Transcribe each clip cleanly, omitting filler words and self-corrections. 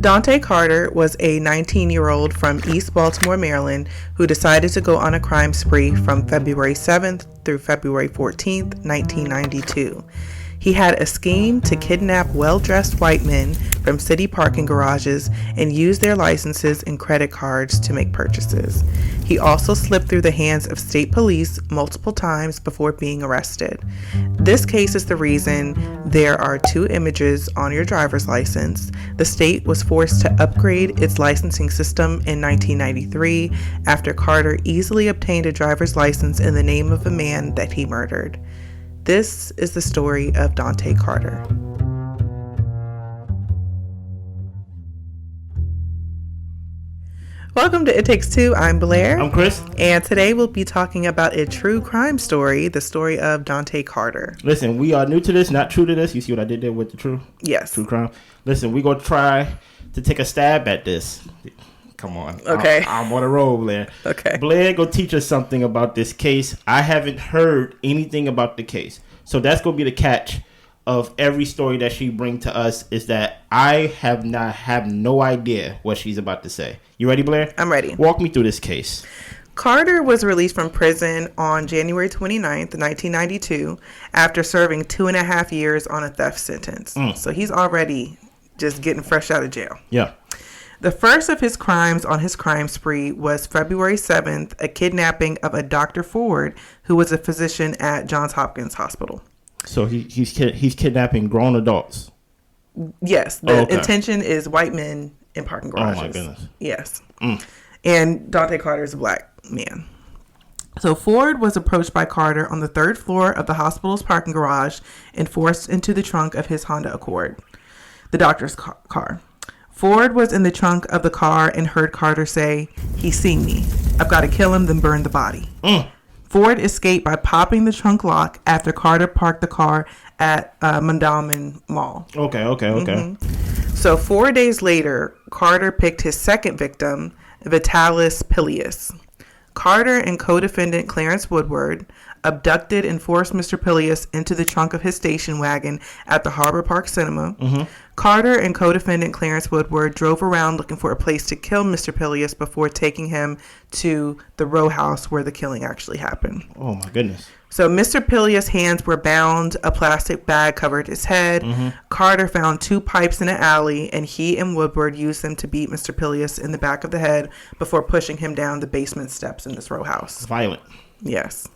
Dante Carter was a 19-year-old from East Baltimore, Maryland, who decided to go on a crime spree from February 7th through February 14th, 1992. He had a scheme to kidnap well-dressed white men from city parking garages and use their licenses and credit cards to make purchases. He also slipped through the hands of state police multiple times before being arrested. This case is the reason there are 2 images on your driver's license. The state was forced to upgrade its licensing system in 1993 after Carter easily obtained a driver's license in the name of a man that he murdered. This is the story of Dante Carter. Welcome to It Takes Two. I'm Blair. I'm Chris. And today we'll be talking about a true crime story, the story of Dante Carter. Listen, we are new to this, not true to this. You see what I did there with the true? Yes. True crime. Listen, we're going to try to take a stab at this. Come on. Okay. I'm on a roll, Blair. Okay. Blair go teach us something about this case. I haven't heard anything about the case. So that's going to be the catch of every story that she brings to us, is that I have no idea what she's about to say. You ready, Blair? I'm ready. Walk me through this case. Carter was released from prison on January 29th, 1992, after serving 2.5 years on a theft sentence. So he's already just getting fresh out of jail. Yeah. The first of his crimes on his crime spree was February 7th, a kidnapping of a Dr. Ford, who was a physician at Johns Hopkins Hospital. So he's kidnapping grown adults. Yes, the intention is white men in parking garages. Oh my goodness. Yes. And Dante Carter is a black man. So Ford was approached by Carter on the 3rd floor of the hospital's parking garage and forced into the trunk of his Honda Accord, the doctor's car. Ford was in the trunk of the car and heard Carter say, "He's seen me. I've got to kill him, then burn the body." Ford escaped by popping the trunk lock after Carter parked the car at Mandalman Mall. Okay. So 4 days later, Carter picked his second victim, Vitalis Pilius. Carter and co-defendant Clarence Woodward abducted and forced Mr. Pilius into the trunk of his station wagon at the Harbor Park Cinema. Carter and co-defendant Clarence Woodward drove around looking for a place to kill Mr. Pilius before taking him to the row house where the killing actually happened. Oh my goodness. So Mr. Pilius' hands were bound, a plastic bag covered his head. Carter found 2 pipes in an alley, and he and Woodward used them to beat Mr. Pilius in the back of the head before pushing him down the basement steps in this row house. Violent. Yes.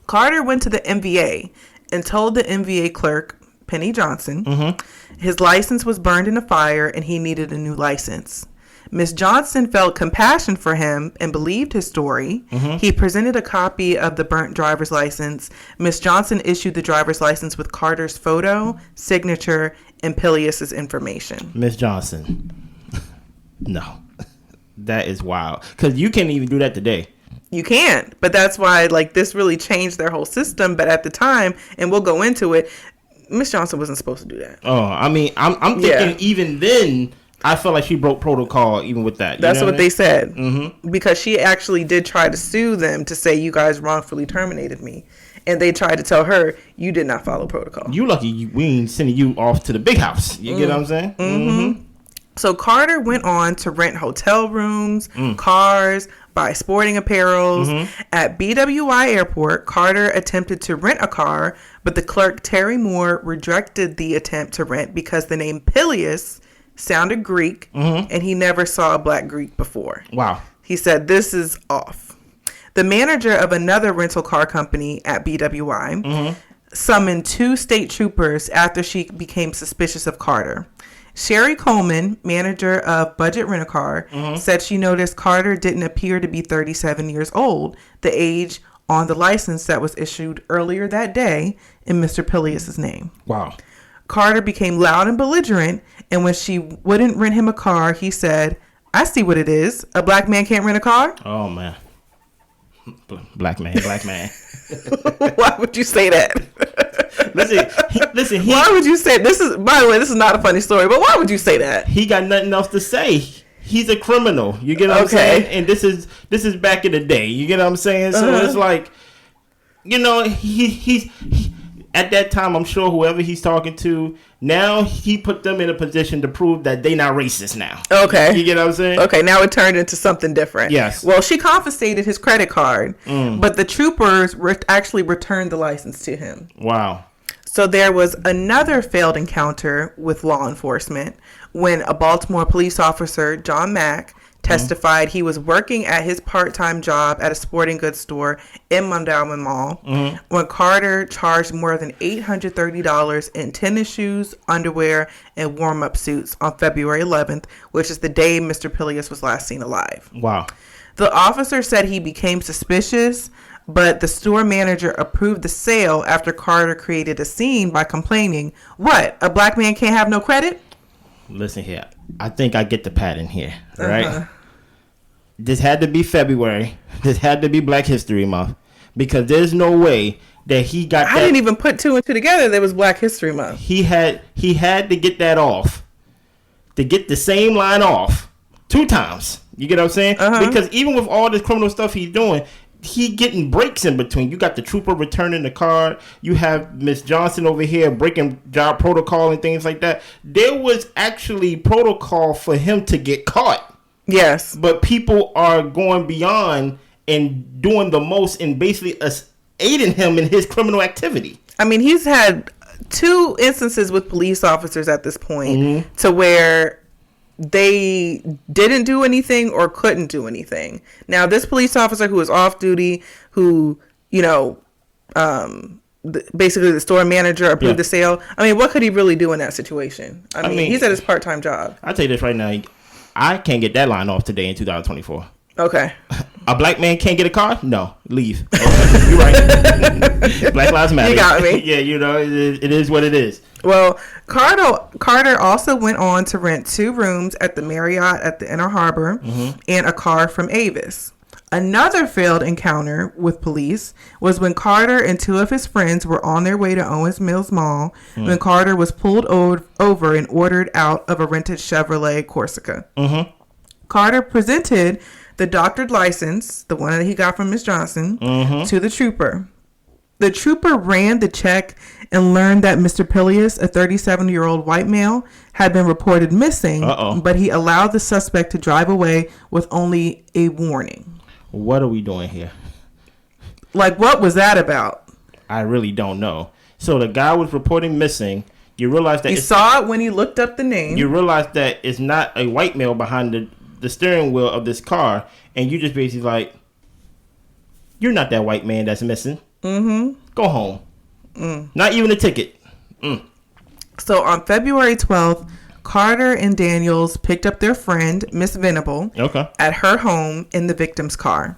Carter went to the MVA and told the MVA clerk, Penny Johnson, his license was burned in a fire and he needed a new license. Miss Johnson felt compassion for him and believed his story. He presented a copy of the burnt driver's license. Miss Johnson issued the driver's license with Carter's photo, signature, and Pilius's information. Miss Johnson. No. That is wild. Because you can't even do that today. You can't. But that's why, this really changed their whole system. But at the time, and we'll go into it, Miss Johnson wasn't supposed to do that. Oh, I mean, I'm thinking even then, I felt like she broke protocol even with that. That's what they said. Because she actually did try to sue them to say, you guys wrongfully terminated me. And they tried to tell her, you did not follow protocol. You lucky we ain't sending you off to the big house. You get what I'm saying? So Carter went on to rent hotel rooms, cars, buy sporting apparels. At BWI Airport, Carter attempted to rent a car, but the clerk, Terry Moore, rejected the attempt to rent because the name Pilius sounded Greek, and he never saw a black Greek before. Wow. He said, this is off. The manager of another rental car company at BWI summoned 2 state troopers after she became suspicious of Carter. Sherry Coleman, manager of Budget Rent-A-Car, said she noticed Carter didn't appear to be 37 years old, the age on the license that was issued earlier that day in Mr. Pilius' name. Wow. Carter became loud and belligerent, and when she wouldn't rent him a car, he said, "I see what it is. A black man can't rent a car?" Oh, man. Black man. Why would you say that? Listen. Why would you say this? By the way, this is not a funny story, but why would you say that? He got nothing else to say. He's a criminal. You get what I'm saying? And this is back in the day. You get what I'm saying? So it's like, he's at that time, I'm sure whoever he's talking to, now he put them in a position to prove that they not racist now. Okay. You get what I'm saying? Okay, now it turned into something different. Yes. Well, she confiscated his credit card, but the troopers actually returned the license to him. Wow. So there was another failed encounter with law enforcement when a Baltimore police officer, John Mack, testified he was working at his part-time job at a sporting goods store in Mondawmin Mall when Carter charged more than $830 in tennis shoes, underwear, and warm-up suits on February 11th, which is the day Mr. Pilius was last seen alive. Wow. The officer said he became suspicious, but the store manager approved the sale after Carter created a scene by complaining, "What? A black man can't have no credit?" Listen here. I think I get the pattern here, right? This had to be February. This had to be Black History Month, because there's no way that he got. I didn't even put two and two together. There was Black History Month. He had to get that off, to get the same line off 2 times. You get what I'm saying? Because even with all this criminal stuff he's doing, he getting breaks in between. You got the trooper returning the card. You have Miss Johnson over here breaking job protocol and things like that. There was actually protocol for him to get caught. Yes. But people are going beyond and doing the most and basically aiding him in his criminal activity. I mean, he's had 2 instances with police officers at this point to where they didn't do anything or couldn't do anything. Now, this police officer who was off duty, who, basically the store manager approved the sale. I mean, what could he really do in that situation? I mean, he's at his part-time job. I'll tell you this right now. I can't get that line off today in 2024. Okay. A black man can't get a car? No. Leave. Okay. You're right. Black Lives Matter. You got me. Yeah, it is what it is. Well, Carter also went on to rent 2 rooms at the Marriott at the Inner Harbor and a car from Avis. Another failed encounter with police was when Carter and 2 of his friends were on their way to Owens Mills Mall when Carter was pulled over and ordered out of a rented Chevrolet Corsica. Carter presented the doctored license, the one that he got from Miss Johnson, to the trooper. The trooper ran the check and learned that Mr. Pilius, a 37-year-old white male, had been reported missing, but he allowed the suspect to drive away with only a warning. What are we doing here? Like, what was that about? I really don't know. So the guy was reporting missing. You realize that you saw it when he looked up the name. You realize that it's not a white male behind the steering wheel of this car, and you just basically like, you're not that white man that's missing. Go home. Not even a ticket. So on February 12th, Carter and Daniels picked up their friend, Miss Venable, at her home in the victim's car.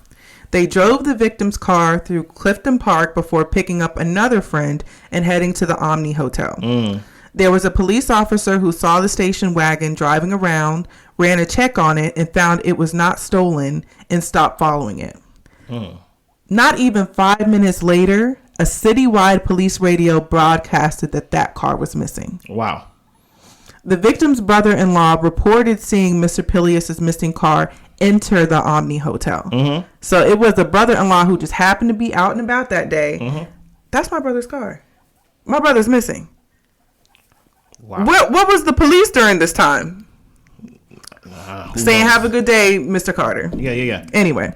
They drove the victim's car through Clifton Park before picking up another friend and heading to the Omni Hotel. There was a police officer who saw the station wagon driving around, ran a check on it, and found it was not stolen and stopped following it. Not even 5 minutes later, a citywide police radio broadcasted that car was missing. Wow. The victim's brother-in-law reported seeing Mr. Pilius' missing car enter the Omni Hotel. So it was the brother-in-law who just happened to be out and about that day. That's my brother's car. My brother's missing. Wow. What was the police during this time? Saying, knows? "Have a good day, Mr. Carter." Yeah. Anyway.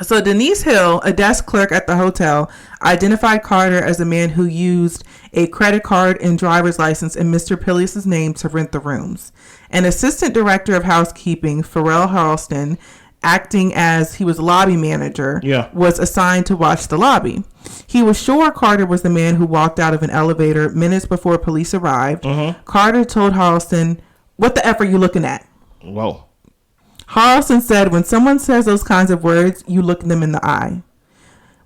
So Denise Hill, a desk clerk at the hotel, identified Carter as a man who used a credit card and driver's license in Mr. Pilius' name to rent the rooms. An assistant director of housekeeping, Pharrell Harleston, acting as he was lobby manager, was assigned to watch the lobby. He was sure Carter was the man who walked out of an elevator minutes before police arrived. Carter told Harleston, "What the F are you looking at?" Whoa. Harleston said, "When someone says those kinds of words, you look them in the eye."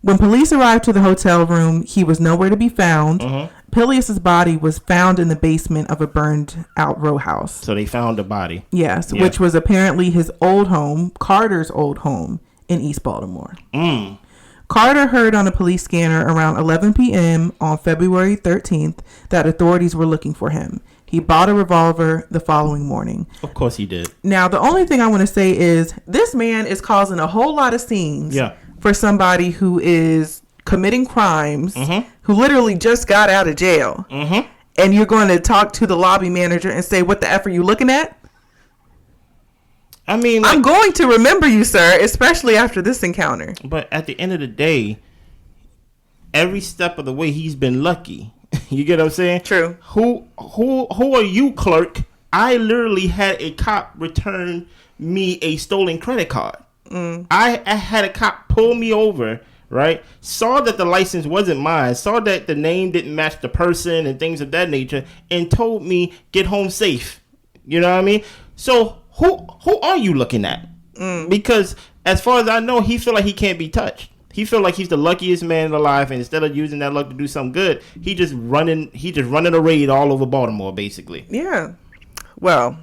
When police arrived to the hotel room, he was nowhere to be found. Pilius' body was found in the basement of a burned out row house. So they found the body. Yes, which was apparently his old home, Carter's old home in East Baltimore. Carter heard on a police scanner around 11 p.m. on February 13th that authorities were looking for him. He bought a revolver the following morning. Of course he did. Now, the only thing I want to say is this man is causing a whole lot of scenes for somebody who is committing crimes, who literally just got out of jail, and you're going to talk to the lobby manager and say, what the F are you looking at? I mean, I'm going to remember you, sir, especially after this encounter. But at the end of the day, every step of the way, he's been lucky. You get what I'm saying? True. Who are you, clerk? I literally had a cop return me a stolen credit card. I had a cop pull me over, right? Saw that the license wasn't mine, saw that the name didn't match the person and things of that nature, and told me, get home safe. You know what I mean? So who are you looking at? Because as far as I know, he feel like he can't be touched. He feel like he's the luckiest man alive, and instead of using that luck to do something good, he just running a raid all over Baltimore, basically. Yeah. Well,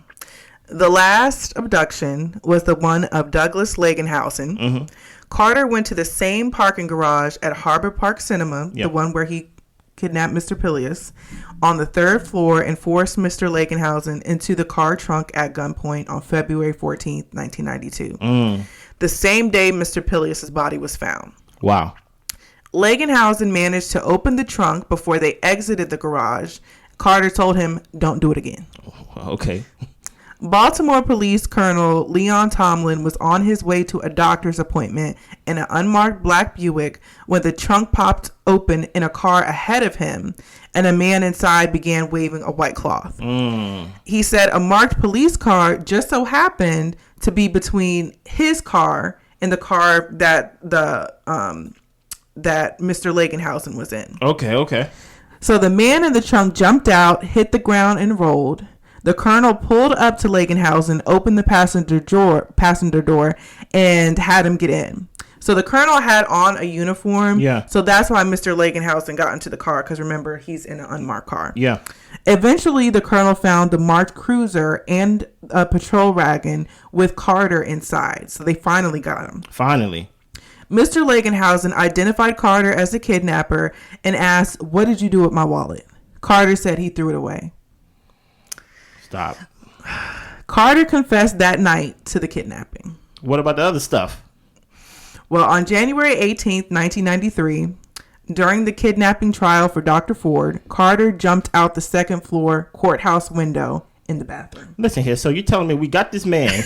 the last abduction was the one of Douglas Lagenhausen. Carter went to the same parking garage at Harbor Park Cinema, the one where he kidnapped Mr. Pilius, on the 3rd floor and forced Mr. Lagenhausen into the car trunk at gunpoint on February 14th, 1992. The same day Mr. Pilius' body was found. Wow. Lagenhausen managed to open the trunk before they exited the garage. Carter told him, don't do it again. Okay. Baltimore Police Colonel Leon Tomlin was on his way to a doctor's appointment in an unmarked black Buick when the trunk popped open in a car ahead of him, and a man inside began waving a white cloth. He said a marked police car just so happened to be between his car and the car that that Mr. Lagenhausen was in. Okay. So the man in the trunk jumped out, hit the ground, and rolled. The colonel pulled up to Lagenhausen, opened the passenger door, and had him get in. So the colonel had on a uniform. Yeah. So that's why Mr. Lagenhausen got into the car, because remember, he's in an unmarked car. Yeah. Eventually, the colonel found the marked cruiser and a patrol wagon with Carter inside. So they finally got him. Finally. Mr. Lagenhausen identified Carter as the kidnapper and asked, what did you do with my wallet? Carter said he threw it away. Stop. Carter confessed that night to the kidnapping. What about the other stuff? Well, on January 18th, 1993, during the kidnapping trial for Dr. Ford, Carter jumped out the 2nd floor courthouse window in the bathroom. Listen here. So you're telling me we got this man.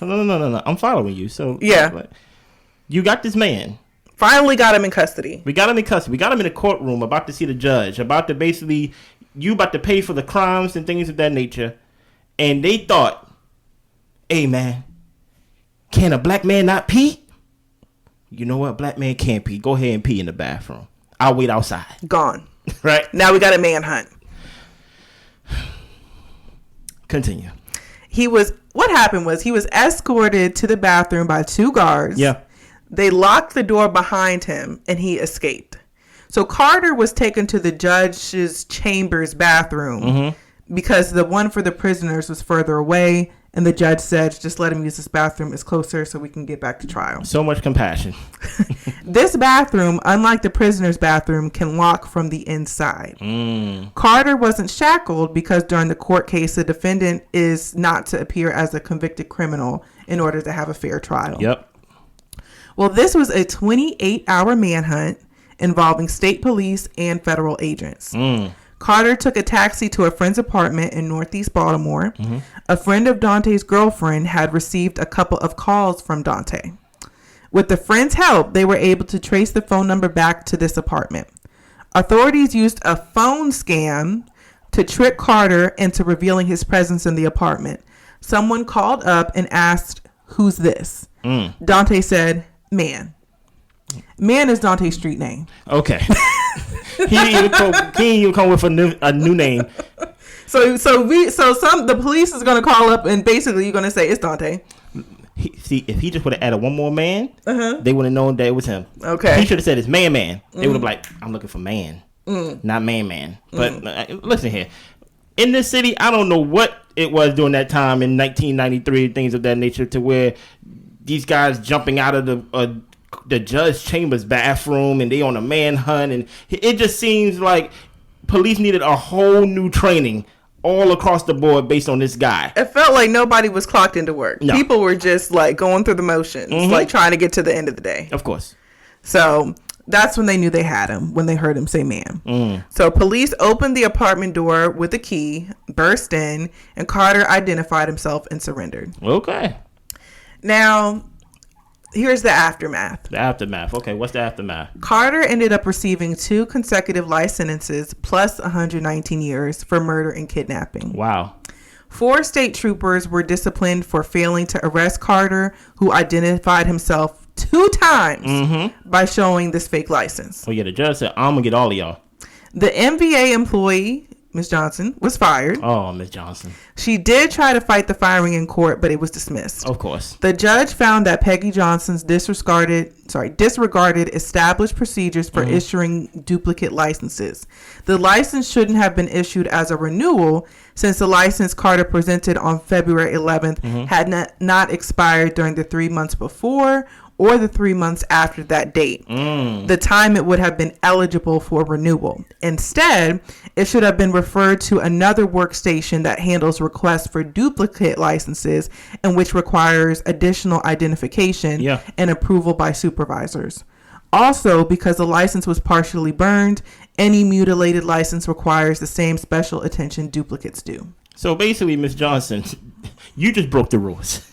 No. I'm following you. So yeah. You got this man. Finally got him in custody. We got him in custody. We got him in a courtroom about to see the judge, about to basically, you about to pay for the crimes and things of that nature. And they thought, hey, man, can a black man not pee? You know what? Black man can't pee. Go ahead and pee in the bathroom. I'll wait outside. Gone. Right? Now we got a manhunt. Continue. What happened was he was escorted to the bathroom by 2 guards. Yeah. They locked the door behind him and he escaped. So Carter was taken to the judge's chambers bathroom because the one for the prisoners was further away. And the judge said, just let him use this bathroom. It's closer so we can get back to trial. So much compassion. This bathroom, unlike the prisoner's bathroom, can lock from the inside. Carter wasn't shackled because during the court case, the defendant is not to appear as a convicted criminal in order to have a fair trial. Yep. Well, this was a 28-hour manhunt involving state police and federal agents. Carter took a taxi to a friend's apartment in Northeast Baltimore. A friend of Dante's girlfriend had received a couple of calls from Dante. With the friend's help, they were able to trace the phone number back to this apartment. Authorities used a phone scam to trick Carter into revealing his presence in the apartment. Someone called up and asked, "Who's this?" Dante said, "Man." Man is Dante's street name. Okay. He didn't even come with a new name. The police is gonna call up and basically you're gonna say it's Dante. If he just would have added one more man, they would have known that it was him. Okay. He should have said it's man. They would have like, I'm looking for man, not man. But listen here, in this city, I don't know what it was during that time in 1993, things of that nature, to where these guys jumping out of the judge chamber's bathroom and they on a manhunt, and it just seems like police needed a whole new training all across the board based on this guy. It felt like nobody was clocked into work. No. People were just like going through the motions, like trying to get to the end of the day. Of course. So That's when they knew they had him, when they heard him say man. So police opened the apartment door with a key, burst in, and Carter identified himself and surrendered. Okay. Now, here's the aftermath. The aftermath. Okay, what's the aftermath? Carter ended up receiving 2 consecutive life sentences plus 119 years for murder and kidnapping. Wow. 4 state troopers were disciplined for failing to arrest Carter, who identified himself 2 times by showing this fake license. Oh, yeah, the judge said, I'm going to get all of y'all. The MVA employee, Ms. Johnson, was fired. Oh, Ms. Johnson. She did try to fight the firing in court, but it was dismissed. Of course. The judge found that Peggy Johnson's disregarded established procedures for issuing duplicate licenses. The license shouldn't have been issued as a renewal, since the license Carter presented on February 11th had not expired during the 3 months before or the 3 months after that date, the time it would have been eligible for renewal. Instead, it should have been referred to another workstation that handles requests for duplicate licenses and which requires additional identification and approval by supervisors. Also, because the license was partially burned, any mutilated license requires the same special attention duplicates do. So basically, Ms. Johnson, you just broke the rules.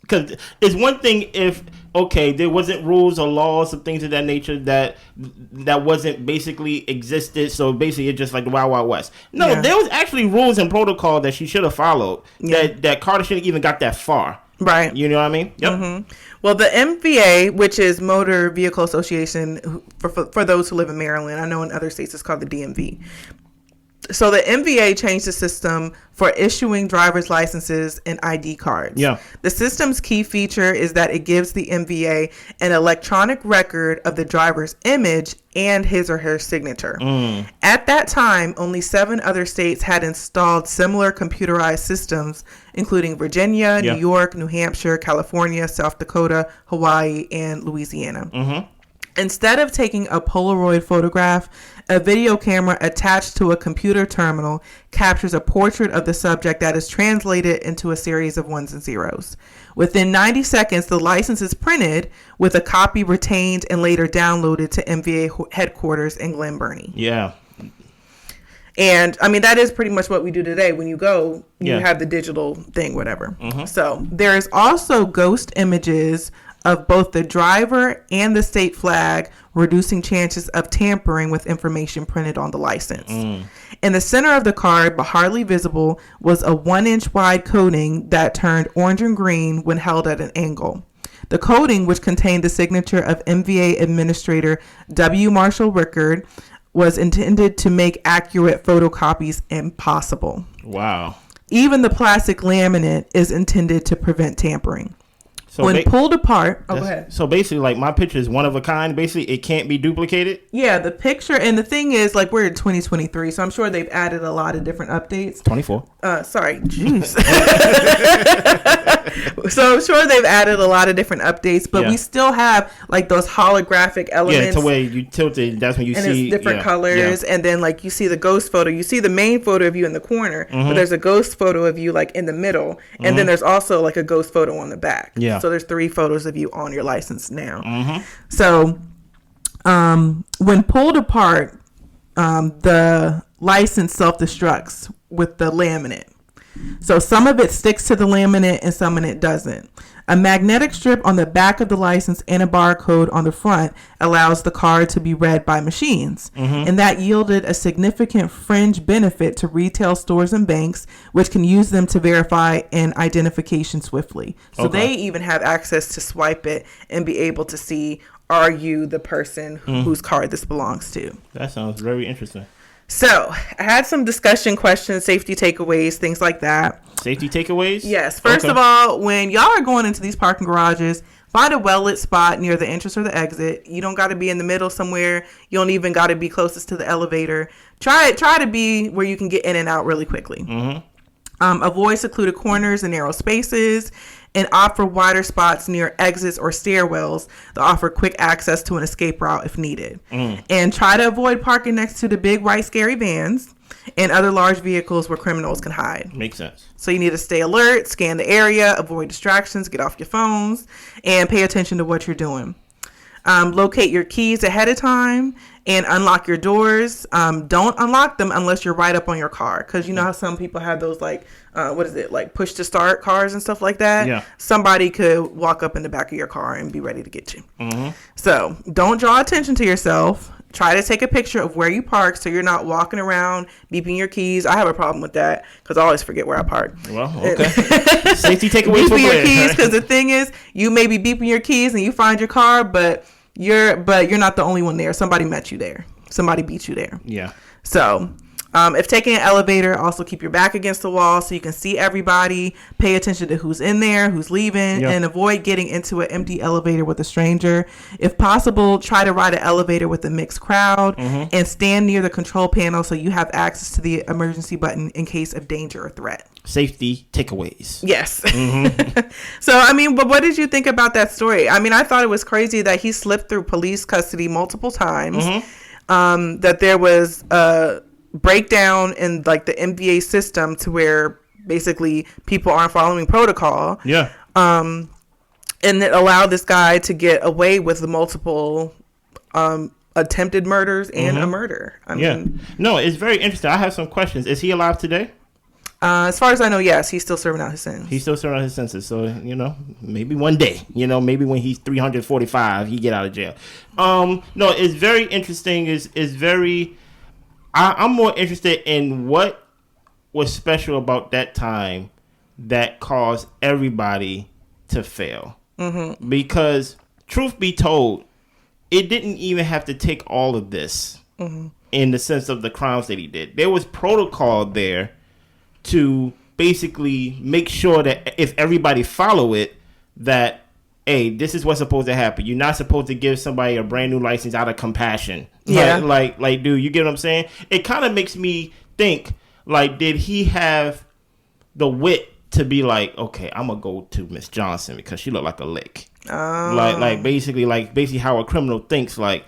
Because it's one thing if, okay, there wasn't rules or laws or things of that nature that wasn't basically existed. So basically, it's just like the Wild Wild West. No, there was actually rules and protocol that she should have followed. That Carter shouldn't even got that far. Right. You know what I mean? Yep. Well, the MVA, which is Motor Vehicle Association, for those who live in Maryland, I know in other states it's called the DMV. So the MVA changed the system for issuing driver's licenses and ID cards. Yeah. The system's key feature is that it gives the MVA an electronic record of the driver's image and his or her signature. At that time, only 7 other states had installed similar computerized systems, including Virginia, New York, New Hampshire, California, South Dakota, Hawaii, and Louisiana. Instead of taking a Polaroid photograph, a video camera attached to a computer terminal captures a portrait of the subject that is translated into a series of ones and zeros. Within 90 seconds, the license is printed with a copy retained and later downloaded to MVA headquarters in Glen Burnie. Yeah. And I mean, that is pretty much what we do today. When you go, you have the digital thing, whatever. So there is also ghost images of both the driver and the state flag, reducing chances of tampering with information printed on the license. In the center of the card, but hardly visible, was a 1-inch wide coating that turned orange and green when held at an angle. The coating, which contained the signature of MVA Administrator W. Marshall Rickard, was intended to make accurate photocopies impossible. Wow. Even the plastic laminate is intended to prevent tampering. So when pulled apart, go ahead. So basically, like, my picture is one of a kind. Basically, it can't be duplicated. Yeah, the picture, and the thing is, like, we're in 2023, so I'm sure they've added a lot of different updates. 24. Sorry, jeez. So I'm sure they've added a lot of different updates, but we still have like those holographic elements. Yeah, to where you tilt it, that's when you and see it's different colors, and then like you see the ghost photo. You see the main photo of you in the corner, but there's a ghost photo of you like in the middle, and then there's also like a ghost photo on the back. Yeah. So there's 3 photos of you on your license now. So when pulled apart, the license self-destructs with the laminate. So some of it sticks to the laminate and some of it doesn't. A magnetic strip on the back of the license and a barcode on the front allows the card to be read by machines. And that yielded a significant fringe benefit to retail stores and banks, which can use them to verify an identification swiftly. So they even have access to swipe it and be able to see, are you the person whose card this belongs to? That sounds very interesting. So I had some discussion questions, safety takeaways, things like that. Safety takeaways? Yes. First of all, when y'all are going into these parking garages, find a well-lit spot near the entrance or the exit. You don't got to be in the middle somewhere. You don't even got to be closest to the elevator. Try to be where you can get in and out really quickly. Avoid secluded corners and narrow spaces, and opt for wider spots near exits or stairwells that offer quick access to an escape route if needed. And try to avoid parking next to the big white scary vans and other large vehicles where criminals can hide. Makes sense. So you need to stay alert, scan the area, avoid distractions, get off your phones, and pay attention to what you're doing. Locate your keys ahead of time and unlock your doors. Don't unlock them unless you're right up on your car, because you know how some people have those like like push to start cars and stuff like that. Yeah. Somebody could walk up in the back of your car and be ready to get you. Mm-hmm. So don't draw attention to yourself. Try to take a picture of where you park so you're not walking around beeping your keys. I have a problem with that because I always forget where I park. Well, okay. Safety takeaways for beeping your keys, because right? the thing is, you may be beeping your keys and you find your car, but you're not the only one there. Somebody met you there. Somebody beat you there. Yeah. So, if taking an elevator, also keep your back against the wall so you can see everybody. Pay attention to who's in there, who's leaving, and avoid getting into an empty elevator with a stranger. If possible, try to ride an elevator with a mixed crowd and stand near the control panel so you have access to the emergency button in case of danger or threat. Safety takeaways. Yes. So, I mean, but what did you think about that story? I mean, I thought it was crazy that he slipped through police custody multiple times. That there was a breakdown in like the NBA system to where basically people aren't following protocol. Yeah. And it allowed this guy to get away with the multiple attempted murders and a murder. I mean, no, it's very interesting. I have some questions. Is he alive today? As far as I know, yes, he's still serving out his sentence. He's still serving out his sentence. So, you know, maybe one day, you know, maybe when he's 345, he get out of jail. No, it's very interesting. It's very... I'm more interested in what was special about that time that caused everybody to fail. Because, truth be told, it didn't even have to take all of this in the sense of the crimes that he did. There was protocol there to basically make sure that if everybody follow it, that, hey, this is what's supposed to happen. You're not supposed to give somebody a brand new license out of compassion. Yeah. Like, dude, you get what I'm saying? It kind of makes me think, like, did he have the wit to be like, okay, I'm gonna go to Miss Johnson because she looked like a lick. Like basically how a criminal thinks. Like,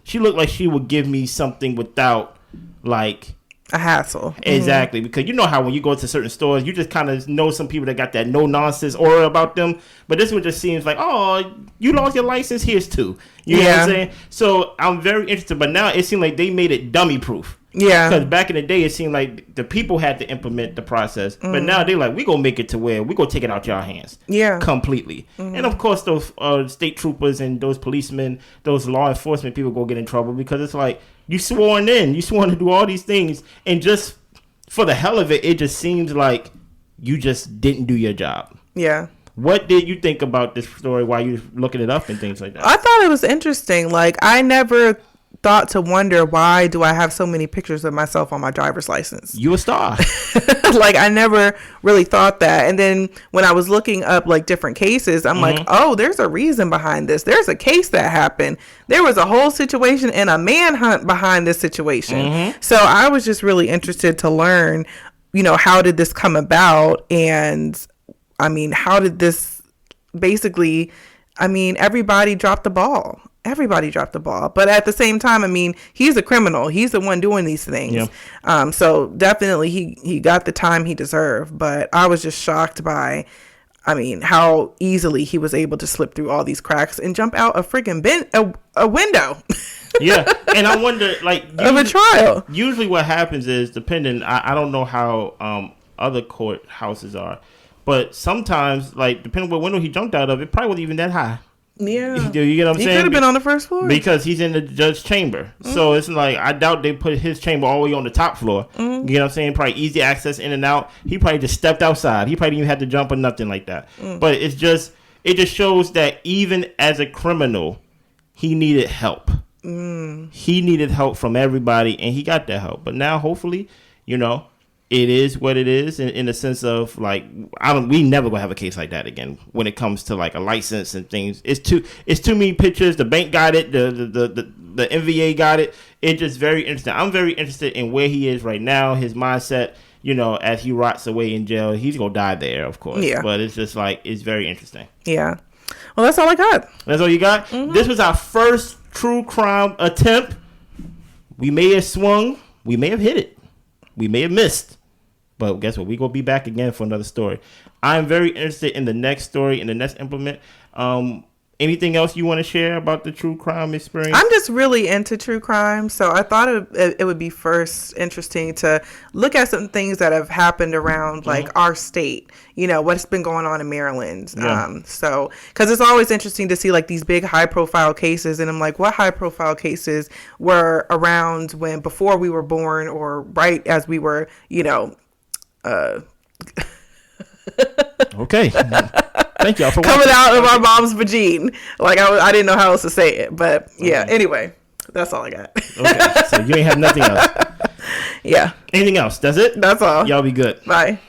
she looked like she would give me something without like a hassle. Exactly, because you know how when you go to certain stores, you just kind of know some people that got that no nonsense aura about them. But this one just seems like, oh, you lost your license, here's two. You know what I'm saying? So I'm very interested. But now it seems like they made it dummy proof. Yeah. Because back in the day, it seemed like the people had to implement the process. But now they're like, we going to make it to where we going to take it out your hands. Yeah. Completely. And of course, those state troopers and those policemen, those law enforcement people go get in trouble because it's like, you sworn to do all these things. And just for the hell of it, it just seems like you just didn't do your job. Yeah. What did you think about this story while you were looking it up and things like that? I thought it was interesting. Like, I never thought to wonder, why do I have so many pictures of myself on my driver's license? You a star. Like, I never really thought that. And then when I was looking up like different cases, I'm like, oh, there's a reason behind this. There's a case that happened. There was a whole situation and a manhunt behind this situation. So I was just really interested to learn, you know, how did this come about? And I mean, how did this basically, I mean, everybody dropped the ball. Everybody dropped the ball. But at the same time, I mean, he's a criminal. He's the one doing these things. Yeah. So definitely he got the time he deserved. But I was just shocked by, I mean, how easily he was able to slip through all these cracks and jump out a freaking a window. Yeah. And I wonder, like, of a trial. Usually what happens is, depending, I don't know how other courthouses are, but sometimes, like, depending on what window he jumped out of, it probably wasn't even that high. Yeah. You get what I'm saying? He could have been on the first floor. Because he's in the judge's chamber. So it's like, I doubt they put his chamber all the way on the top floor. You know what I'm saying? Probably easy access in and out. He probably just stepped outside. He probably didn't even have to jump or nothing like that. But it just shows that even as a criminal, he needed help. He needed help from everybody, and he got that help. But now, hopefully, you know, it is what it is in the sense of, like, we never gonna have a case like that again when it comes to like a license and things. It's too many pictures. The bank got it. The NVA got it. It's just very interesting. I'm very interested in where he is right now, his mindset, you know, as he rots away in jail. He's gonna die there, of course. Yeah. But it's just like, it's very interesting. Yeah. Well, that's all I got. That's all you got? This was our first true crime attempt. We may have swung. We may have hit it. We may have missed. But guess what? We're going to be back again for another story. I'm very interested in the next story, in the next implement. Anything else you want to share about the true crime experience? I'm just really into true crime, so I thought it would be first interesting to look at some things that have happened around like our state. You know, what's been going on in Maryland. Yeah. So because it's always interesting to see like these big high profile cases, and I'm like, what high profile cases were around when before we were born or right as we were, you know. Okay. Thank y'all for coming out of our mom's vagine. Like I didn't know how else to say it, but yeah. Okay. Anyway, that's all I got. Okay, so you ain't have nothing else. Yeah. Anything else? That's it. That's all. Y'all be good. Bye.